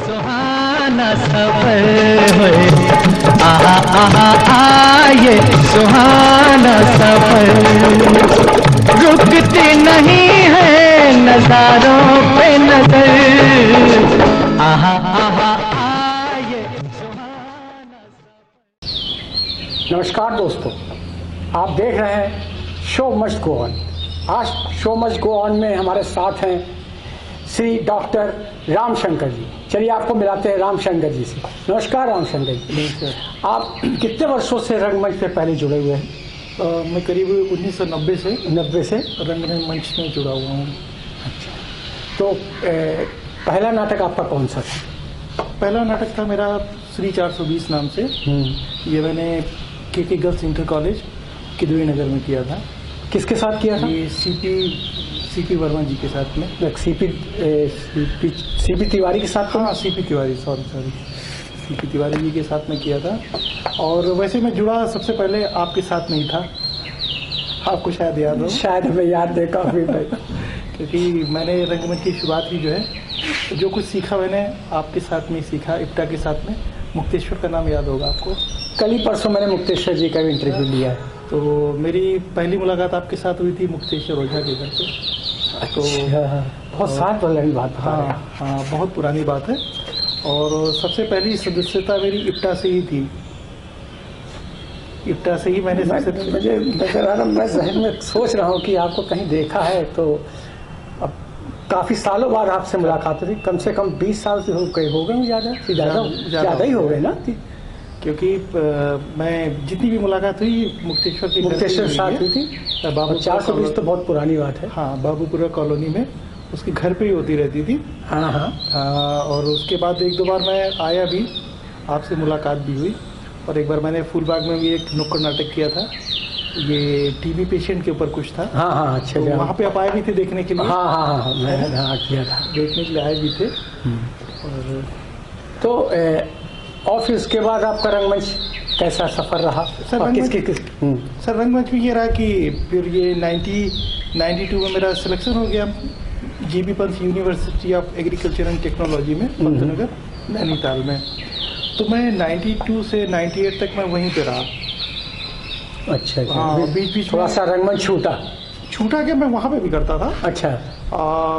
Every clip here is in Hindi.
सुहाना सफर होए, आहा आहा आए सुहाना सफर, रुकती नहीं है नजारों पे नजर, आहा आहा आए सुहाना सफर। नमस्कार दोस्तों, आप देख रहे हैं शो मस्ट गो ऑन। आज शो मस्ट गो ऑन में हमारे साथ हैं श्री डॉक्टर रामशंकर जी। चलिए आपको मिलाते हैं रामशंकर जी से। नमस्कार रामशंकर जी। नमस्कार। आप कितने वर्षों से रंगमंच से पहले जुड़े हुए हैं? मैं करीब 1990 से 90 से रंगमंच में जुड़ा हुआ हूँ। अच्छा, तो पहला नाटक आपका कौन सा था? पहला नाटक था मेरा श्री 420 नाम से। ये मैंने के गर्ल्स इंटर कॉलेज किदवई नगर में किया था। किसके साथ किया था? ये सीपी वर्मा जी के साथ में। सीपी तिवारी के साथ? हाँ, CP Tiwari, sorry CP Tiwari ji के साथ में किया था। और वैसे मैं जुड़ा सबसे पहले आपके साथ में ही था, आपको शायद याद हो। शायद हमें याद है काफ़ी भाई। क्योंकि मैंने रंगमंच की शुरुआत ही जो है, जो कुछ सीखा मैंने आपके साथ में ही सीखा, इप्टा के साथ में। मुक्तेश्वर का नाम याद होगा आपको। कल ही परसों मैंने मुक्तेश्वर जी का भी इंटरव्यू लिया है। तो मेरी पहली मुलाकात आपके साथ हुई थी मुक्तेश्वर ओझा के घर पे। तो बहुत साल पहले की बात। हाँ, बहुत पुरानी बात है। और सबसे पहली सदस्यता मेरी इप्टा से ही थी। इप्टा से ही मैंने मैं जहन में सोच रहा हूँ कि आपको कहीं देखा है। तो अब काफ़ी सालों बाद आपसे मुलाकात हुई। कम से कम 20 साल से हो गए ज़्यादा ही हो गए ना। क्योंकि मैं जितनी भी मुलाकात हुई मुक्तेश्वर के साथ हुई थी। 420 तो बहुत पुरानी बात है। हाँ, बाबूपुरा कॉलोनी में उसके घर पे ही होती रहती थी। हाँ। और उसके बाद एक दो बार मैं आया भी, आपसे मुलाकात भी हुई। और एक बार मैंने फूलबाग में भी एक नुक्कड़ नाटक किया था। ये टीबी पेशेंट के ऊपर कुछ था। हाँ, अच्छा। तो वहाँ पे आप आए भी थे देखने के लिए। हाँ, मैंने किया था, देखने के लिए आए भी थे। और तो और फिर उसके बाद आपका रंगमंच कैसा सफ़र रहा? सर रंगमंच में ये रहा कि फिर ये 92 में मेरा सिलेक्शन हो गया GB Pant university of agriculture and technology में, पंतनगर नैनीताल में। तो मैं 92 से 98 तक मैं वहीं पे रहा। अच्छा। हाँ, बीच थोड़ा सा रंगमंच छूटा के मैं वहाँ पे भी करता था। अच्छा।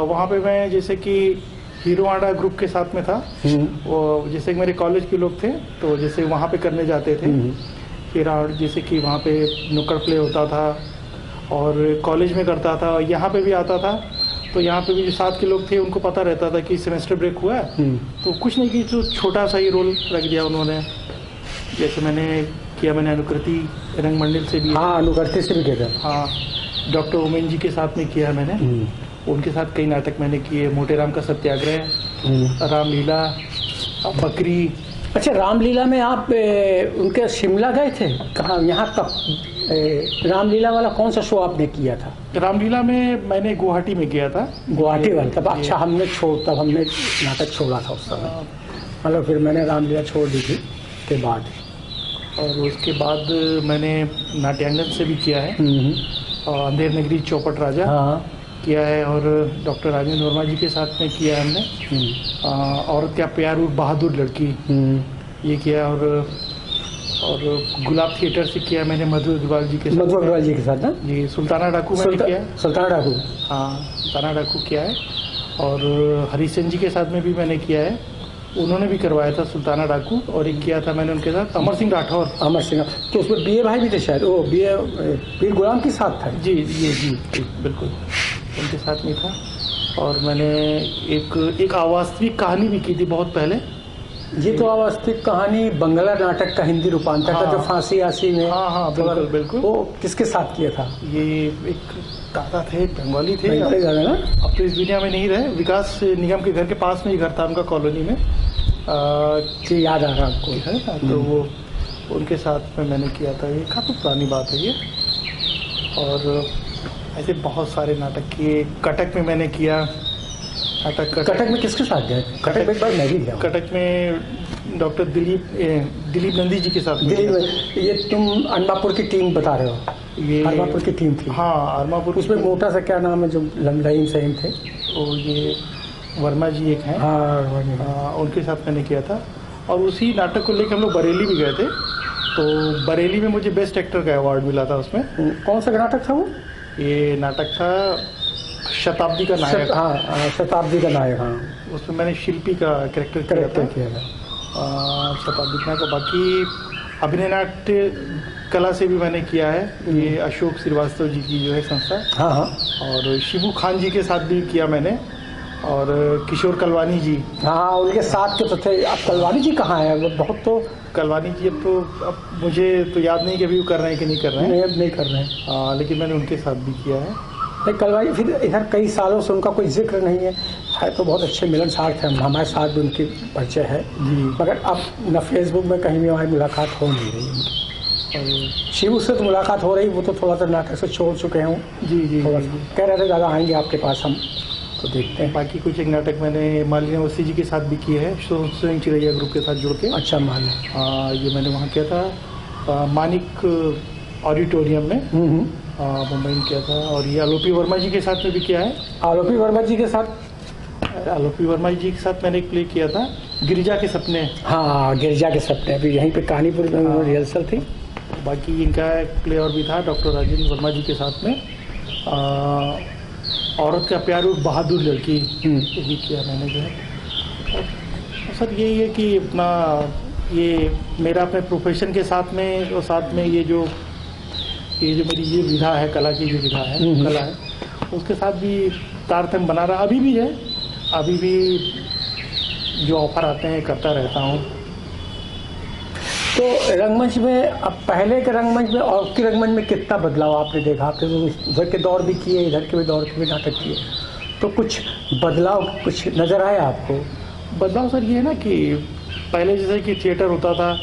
वहाँ पे मैं जैसे कि हीरो आडा ग्रुप के साथ में था। वो जैसे कि मेरे कॉलेज के लोग थे, तो जैसे वहाँ पे करने जाते थे। फिर जैसे कि वहाँ पे नुक्कड़ प्ले होता था और कॉलेज में करता था, यहाँ पे भी आता था। तो यहाँ पे भी जो साथ के लोग थे उनको पता रहता था कि सेमेस्टर ब्रेक हुआ है। तो कुछ नहीं कि जो छोटा सा ही रोल रख दिया उन्होंने। जैसे मैंने अनुकृति रंगमंडल से भी। हाँ, अनुकृति से भी किया था। हाँ, डॉक्टर ओमेन जी के साथ में किया मैंने। उनके साथ कई नाटक मैंने किए। मोटेराम का सत्याग्रह, रामलीला, बकरी। अच्छा, रामलीला में आप उनके शिमला गए थे? कहाँ, यहाँ तक रामलीला वाला कौन सा शो आपने किया था? रामलीला में मैंने गुवाहाटी में किया था। गुवाहाटी वाला तब? अच्छा, हमने नाटक छोड़ा था उस समय। मतलब फिर मैंने रामलीला छोड़ दी थी के बाद। और उसके बाद मैंने नाट्यांगन से भी किया है। और अंधेर नगरी चौपट राजा किया है। और डॉक्टर राजेंद्र वर्मा जी के साथ में किया है हमने। औरत क्या प्यार और बहादुर लड़की ये किया। और गुलाब थिएटर से किया मैंने मधु अग्रवाल जी के साथ ना। जी, सुल्ताना डाकू मैंने किया। सुल्ताना डाकू, हाँ, सुल्ताना डाकू किया है। और हरिशन जी के साथ में भी मैंने किया है। उन्होंने भी करवाया था सुल्ताना डाकू। और एक किया था मैंने उनके साथ अमर सिंह राठौर। तो उसमें बीए भाई भी थे शायद। वो बीए पीर गुलाम के साथ था। जी, बिल्कुल उनके साथ में था। और मैंने एक अवास्तविक कहानी भी की थी बहुत पहले। ये तो अवास्तविक कहानी बंगला नाटक का हिंदी रूपांतर का, जो फांसी आसी में। हाँ, बिल्कुल। वो किसके साथ किया था? ये एक दादा थे, बंगाली थे। अब तो इस दुनिया में नहीं रहे। विकास निगम के घर के पास में ही घर था उनका, कॉलोनी में। याद आ रहा आपको है ना? तो वो उनके साथ में मैंने किया था। ये काफ़ी पुरानी बात है ये। और ऐसे बहुत सारे नाटक किए। कटक में मैंने किया कटक में किसके साथ गए? कटक में एक बार मैं भी गया। कटक में डॉक्टर दिलीप नंदी जी के साथ। ये तुम अरमापुर की टीम बता रहे हो? ये अरमापुर की टीम थी। हाँ, अरमापुर। उसमें मोटा सा क्या नाम है जो लंबलाइन सहीम थे? और ये वर्मा जी एक हैं, हाँ उनके साथ मैंने किया था। और उसी नाटक को लेकर हम लोग बरेली भी गए थे, तो बरेली में मुझे बेस्ट एक्टर का अवार्ड मिला था उसमें। कौन सा नाटक था वो? ये नाटक था शताब्दी का नायक। हाँ शताब्दी का नायक, हाँ। उसमें मैंने शिल्पी का कैरेक्टर किया था। शताब्दी का नायक। बाकी अभिनय नाट्य कला से भी मैंने किया है, ये अशोक श्रीवास्तव जी की जो है संस्था। हाँ हाँ। और शिबू खान जी के साथ भी किया मैंने, और किशोर कलवानी जी। हाँ उनके साथ के तो थे। अब कलवानी जी कहाँ है? वो बहुत तो कलवानी जी अब मुझे तो याद नहीं कि अभी वो कर रहे हैं कि नहीं कर रहे हैं। नहीं कर रहे हैं, लेकिन मैंने उनके साथ भी किया है। नहीं कलवानी फिर इधर कई सालों से उनका कोई जिक्र नहीं है तो बहुत अच्छे मिलनसार थे। हमारे साथ भी उनकी परिचय है जी। मगर अब न फेसबुक में कहीं भी हमारी मुलाकात हो नहीं रही उनकी। और शिव से तो मुलाकात हो रही, वो तो थोड़ा सा नाटक से छोड़ चुके हैं। जी जी थोड़ा जी। कह रहे थे दादा आएंगे आपके पास, हम तो देखते हैं। बाकी कुछ एक नाटक मैंने मालिनी अवस्थी जी के साथ भी किए हैं, स्वयं चिरैया ग्रुप के साथ जुड़ के। अच्छा मान ये मैंने वहाँ किया था मानिक ऑडिटोरियम में, मुंबई में किया था। और ये आलोपी वर्मा जी के साथ में भी किया है। आलोपी वर्मा जी के साथ? आलोपी वर्मा जी के साथ मैंने एक प्ले किया था, गिरिजा के सपने। हाँ गिरिजा के सपने, अभी यहीं पे कहानीपुर में रिहर्सल थी। बाकी इनका एक प्ले और भी था डॉक्टर राजेंद्र वर्मा जी के साथ में, औरत का प्यार और बहादुर लड़की, ये भी किया मैंने जो है। और सर यही है कि अपना ये मेरा अपने प्रोफेशन के साथ में और साथ में ये जो मेरी ये विधा है, कला की जो विधा है, कला है, उसके साथ भी तारतम्य बना रहा अभी भी है। अभी भी जो ऑफर आते हैं करता रहता हूँ। तो रंगमंच में अब पहले के रंगमंच में और की रंगमंच में कितना बदलाव आपने देखा? आपने तो उधर के दौर भी किए, इधर के भी दौर के भी नाटक किए, तो कुछ बदलाव कुछ नज़र आया आपको? बदलाव सर ये है ना कि पहले जैसे कि थिएटर होता था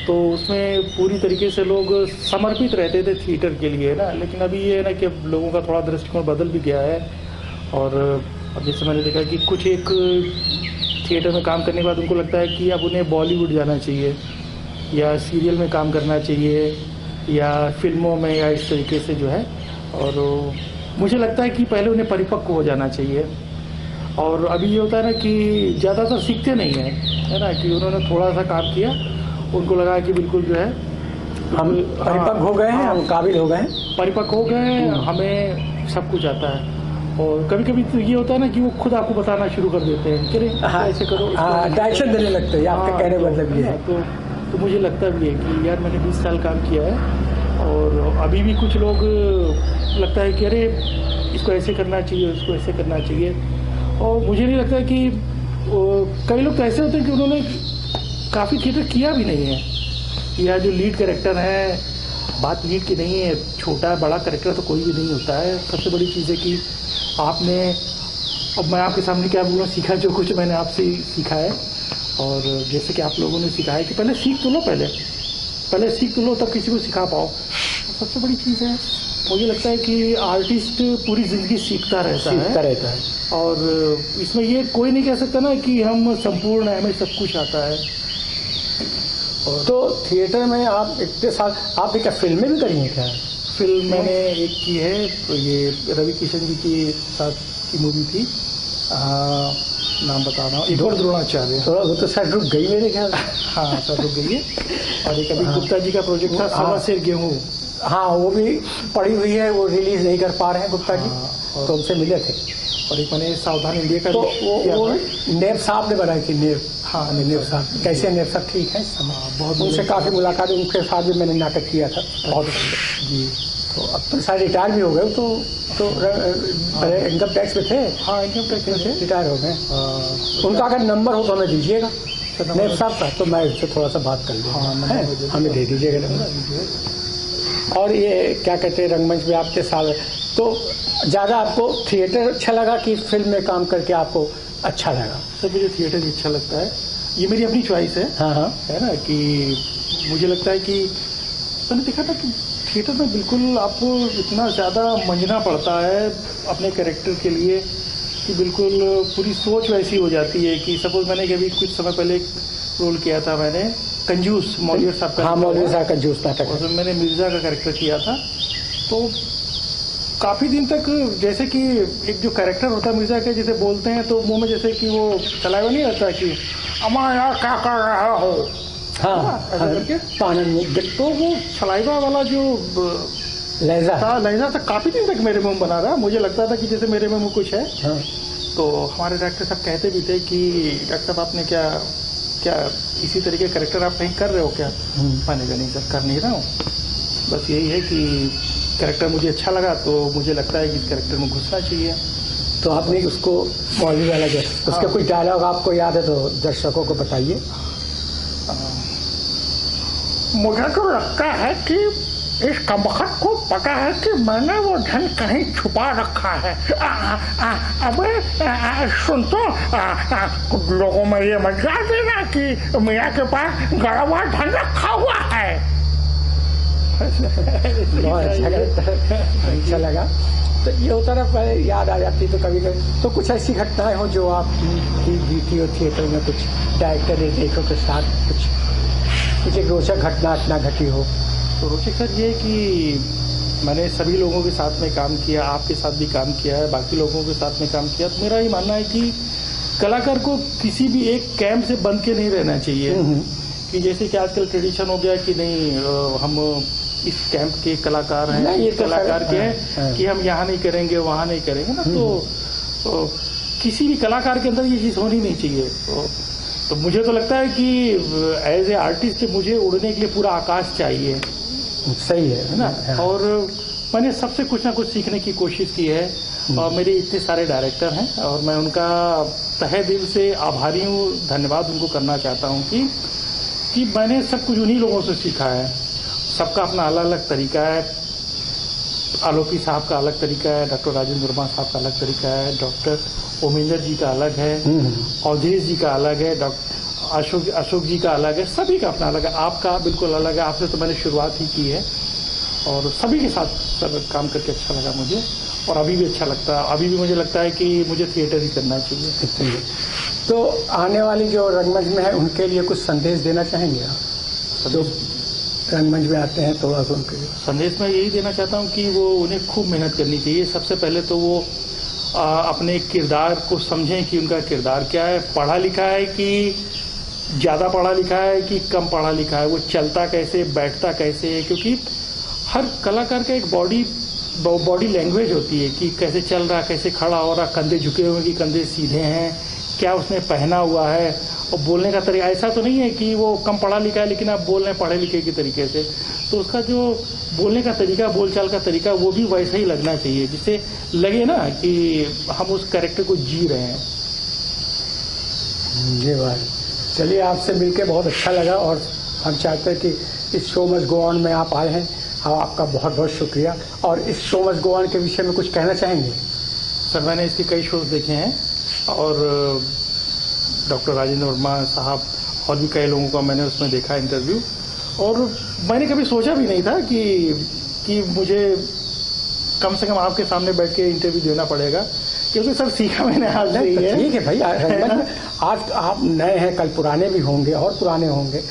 तो उसमें पूरी तरीके से लोग समर्पित रहते थे थिएटर के लिए ना, लेकिन अभी ये है ना कि अब लोगों का थोड़ा दृष्टिकोण बदल भी गया है। और अब जैसे मैंने देखा कि कुछ एक थिएटर में काम करने के बाद उनको लगता है कि अब उन्हें बॉलीवुड जाना चाहिए या सीरियल में काम करना चाहिए या फिल्मों में या इस तरीके से जो है। और मुझे लगता है कि पहले उन्हें परिपक्व हो जाना चाहिए। और अभी ये होता है ना कि ज़्यादातर सीखते नहीं हैं, है ना, कि उन्होंने थोड़ा सा काम किया, उनको लगा कि बिल्कुल जो है हम परिपक्व हो गए हैं, हम काबिल हो गए हैं, परिपक्व हो गए हैं, हमें सब कुछ आता है। और कभी कभी तो ये होता है ना कि वो खुद आपको बताना शुरू कर देते हैं कि ऐसे करो, डायरेक्शन देने लगते हैं। आपके कहने का मतलब ये है। तो मुझे लगता भी है कि यार मैंने 20 साल काम किया है और अभी भी कुछ लोग लगता है कि अरे इसको ऐसे करना चाहिए, इसको ऐसे करना चाहिए। और मुझे नहीं लगता कि कई लोग तो ऐसे होते हैं कि उन्होंने काफ़ी थिएटर किया भी नहीं है। या जो लीड कैरेक्टर है, बात लीड की नहीं है, छोटा बड़ा कैरेक्टर तो कोई भी नहीं होता है। सबसे बड़ी चीज़ है कि आपने, अब मैं आपके सामने क्या बोलूँ, सीखा जो कुछ मैंने आपसे सीखा है। और जैसे कि आप लोगों ने सिखाया कि पहले सीख तो लो, पहले सीख तो लो तब किसी को सिखा पाओ। सबसे बड़ी चीज़ है, मुझे लगता है कि आर्टिस्ट पूरी ज़िंदगी सीखता रहता है। और इसमें ये कोई नहीं कह सकता ना कि हम संपूर्ण हैं, हमें सब कुछ आता है। और तो थिएटर में आप इतने साल, आपने क्या फिल्में भी करी हैं क्या? फिल्म मैंने एक की है, तो ये रवि किशन जी के साथ की मूवी थी, नाम बता रहा हूँ, एक और द्रोणाचार्य। थोड़ा वो तो शायद रुक गई मेरे ख्याल। हाँ सर रुक गई है। और एक अभी गुप्ता जी का प्रोजेक्ट था, सवा सेर गेहूँ। हाँ वो भी पड़ी हुई है, वो रिलीज़ नहीं कर पा रहे हैं गुप्ता जी, तो उनसे मिले थे। और एक मैंने सावधान इंडिया का, तो वो नेब साहब ने बनाई थी, नेब। हाँ नेब साहब कैसे? नेब साहब ठीक है, बहुत उनसे काफ़ी मुलाकात, उनके साथ भी मैंने नाटक किया था बहुत जी। तो अब तो शायद रिटायर भी हो गए, तो इनकम टैक्स में थे। हाँ इनकम टैक्स में थे, रिटायर हो गए। उनका अगर नंबर हो तो हमें दीजिएगा, नेब साहब का, तो मैं उससे थोड़ा सा बात कर लूँगा। हाँ हमें दे दीजिएगा नंबर। और ये क्या कहते हैं, रंगमंच में आपके साल, तो ज़्यादा आपको थिएटर अच्छा लगा कि फिल्म में काम करके आपको अच्छा लगा? सर मुझे थिएटर ही अच्छा लगता है, ये मेरी अपनी चॉइस है। हाँ है ना, कि मुझे लगता है कि मैंने देखा था कि थिएटर में बिल्कुल आपको इतना ज़्यादा मंझना पड़ता है अपने कैरेक्टर के लिए कि बिल्कुल पूरी सोच वैसी हो जाती है कि सपोज मैंने कभी कुछ समय पहले एक रोल किया था, मैंने कंजूस, मौलवी साहब का। हाँ मौलवी साहब कंजूस नाटक, उसमें मैंने मिर्ज़ा का कैरेक्टर किया था। तो काफी दिन तक जैसे कि एक जो कैरेक्टर होता है मिर्जा के, जैसे बोलते हैं तो मुंह में जैसे कि वो चलावा नहीं रहता कि अम्मा यार क्या कर रहा हो, हाँ, ऐसा करके पानी में तो वो सलाइवा वाला जो लहजा था लहजा था काफी दिन तक मेरे मुंह में बना रहा। मुझे लगता था कि जैसे मेरे मुंह में कुछ है। हाँ। तो हमारे डॉक्टर साहब कहते भी थे कि डॉक्टर साहब आपने क्या क्या इसी तरीके का कैरेक्टर आप कहीं कर रहे हो क्या? मैंने कहा नहीं सर कर नहीं रहा हूँ, बस यही है कि कैरेक्टर मुझे अच्छा लगा तो मुझे लगता है कि इस कैरेक्टर में घुसना चाहिए। तो आपने उसको मौलवी वाला जो उसका हाँ। कोई डायलॉग आपको याद है तो दर्शकों को बताइए। मुझे तो लगता है कि इस कमबख्त को पता है कि मैंने वो धन कहीं छुपा रखा है। अबे सुन तो, लोगों में ये मत जा देना कि मियाँ के पास गड़ा हुआ धन रखा हुआ है। बहुत अच्छा लगा। तो ये होता ना, पहले याद आ जाती तो कभी कभी। तो कुछ ऐसी घटनाएं हो जो आपकी वीडियो थिएटर में कुछ डायरेक्टर लेखकों के साथ कुछ एक रोचक घटना घटी हो? तो रोचक सर ये कि मैंने सभी लोगों के साथ में काम किया, आपके साथ भी काम किया है, बाकी लोगों के साथ में काम किया। तो मेरा ये मानना है कि कलाकार को किसी भी एक कैंप से बंध के नहीं रहना चाहिए। कि जैसे कि आजकल ट्रेडिशन हो गया कि नहीं हम इस कैंप के कलाकार हैं, ये तो कलाकार के हैं कि हम यहाँ नहीं करेंगे वहाँ नहीं करेंगे ना। तो किसी भी कलाकार के अंदर ये चीज़ होनी नहीं चाहिए। तो मुझे तो लगता है कि एज ए आर्टिस्ट मुझे उड़ने के लिए पूरा आकाश चाहिए। सही है ना। और मैंने सबसे कुछ ना कुछ सीखने की कोशिश की है। और मेरे इतने सारे डायरेक्टर हैं और मैं उनका तहे दिल से आभारी हूँ, धन्यवाद उनको करना चाहता हूँ कि मैंने सब कुछ उन्हीं लोगों से सीखा है। सबका अपना अलग अलग तरीका है। आलोकी साहब का अलग तरीका है, डॉक्टर राजेंद्र वर्मा साहब का अलग तरीका है, डॉक्टर ओमेंद्र जी का अलग है, अवधेश जी का अलग है, डॉक्टर अशोक जी का अलग है। सभी का अपना अलग है। आपका बिल्कुल अलग है। आपसे तो मैंने शुरुआत ही की है और सभी के साथ सर काम करके अच्छा लगा मुझे और अभी भी अच्छा लगता है। अभी भी मुझे लगता है कि मुझे थिएटर ही करना चाहिए। तो आने वाली जो रंगमंच में है उनके लिए कुछ संदेश देना चाहेंगे आप? जो रंगमंच में आते हैं तो आप उनके संदेश मैं यही देना चाहता हूँ कि वो उन्हें खूब मेहनत करनी चाहिए। सबसे पहले तो वो अपने किरदार को समझें कि उनका किरदार क्या है, पढ़ा लिखा है कि ज़्यादा पढ़ा लिखा है कि कम पढ़ा लिखा है, वो चलता कैसे बैठता कैसे है। क्योंकि हर कलाकार का एक बॉडी लैंग्वेज होती है कि कैसे चल रहा, कैसे खड़ा हो रहा, कंधे झुके हुए कि कंधे सीधे हैं, क्या उसने पहना हुआ है, और बोलने का तरीका। ऐसा तो नहीं है कि वो कम पढ़ा लिखा है लेकिन आप बोल रहे हैं पढ़े लिखे के तरीके से। तो उसका जो बोलने का तरीका, बोलचाल का तरीका, वो भी वैसा ही लगना चाहिए जिससे लगे ना कि हम उस कैरेक्टर को जी रहे हैं। ये बात। चलिए, आपसे मिलके बहुत अच्छा लगा और हम चाहते हैं कि इस शो मस्ट गो ऑन में आप आए हैं। हाँ, आपका बहुत बहुत शुक्रिया। और इस शो मस्ट गो ऑन के विषय में कुछ कहना चाहेंगे? सर मैंने इसके कई शोज देखे हैं और डॉक्टर राजेंद्र वर्मा साहब और भी कई लोगों का मैंने उसमें देखा इंटरव्यू। और मैंने कभी सोचा भी नहीं था कि मुझे कम से कम आपके सामने बैठ के इंटरव्यू देना पड़ेगा, क्योंकि सर सीखा मैंने आज से ही है। ठीक है भाई, आज आप नए हैं, कल पुराने भी होंगे और पुराने होंगे,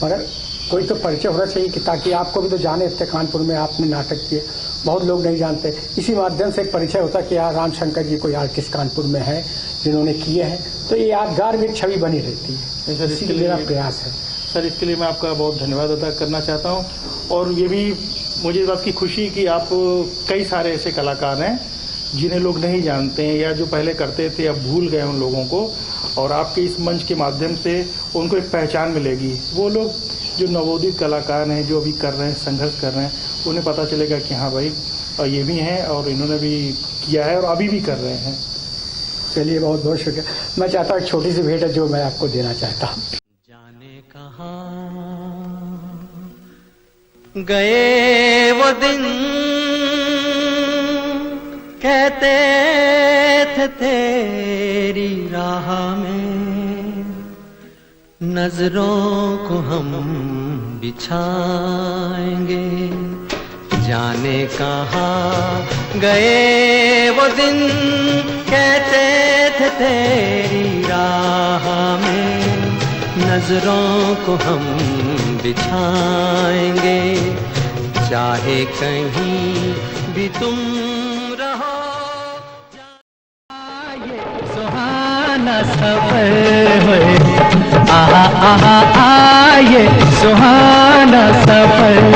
मगर कोई तो परिचय होना चाहिए कि ताकि आपको भी तो जाने। इतने कानपुर में आपने नाटक किए, बहुत लोग नहीं जानते। इसी माध्यम से एक परिचय होता कि यार रामशंकर जी कोई आर्टिस्ट कानपुर में है जिन्होंने किए हैं, तो ये यादगार में एक छवि बनी रहती है। सर इसके लिए मेरा प्रयास है। सर इसके लिए मैं आपका बहुत धन्यवाद अदा करना चाहता हूँ। और ये भी मुझे इस बात की खुशी कि आप कई सारे ऐसे कलाकार हैं जिन्हें लोग नहीं जानते हैं या जो पहले करते थे अब भूल गए उन लोगों को, और आपके इस मंच के माध्यम से उनको एक पहचान मिलेगी। वो लोग जो नवोदित कलाकार हैं, जो अभी कर रहे हैं, संघर्ष कर रहे हैं, उन्हें पता चलेगा कि हाँ भाई ये भी हैं और इन्होंने भी किया है और अभी भी कर रहे हैं। चलिए, बहुत बहुत शुक्रिया। मैं चाहता हूँ एक छोटी सी भेंट है जो मैं आपको देना चाहता हूँ। जाने कहाँ गए वो दिन, कहते थे तेरी राह में नजरों को हम बिछाएंगे। जाने कहाँ गए वो दिन, कहते थे तेरी राह में नजरों को हम बिछाएंगे। चाहे कहीं भी तुम सफर होए, आहा आहा आ ये सुहाना सफर।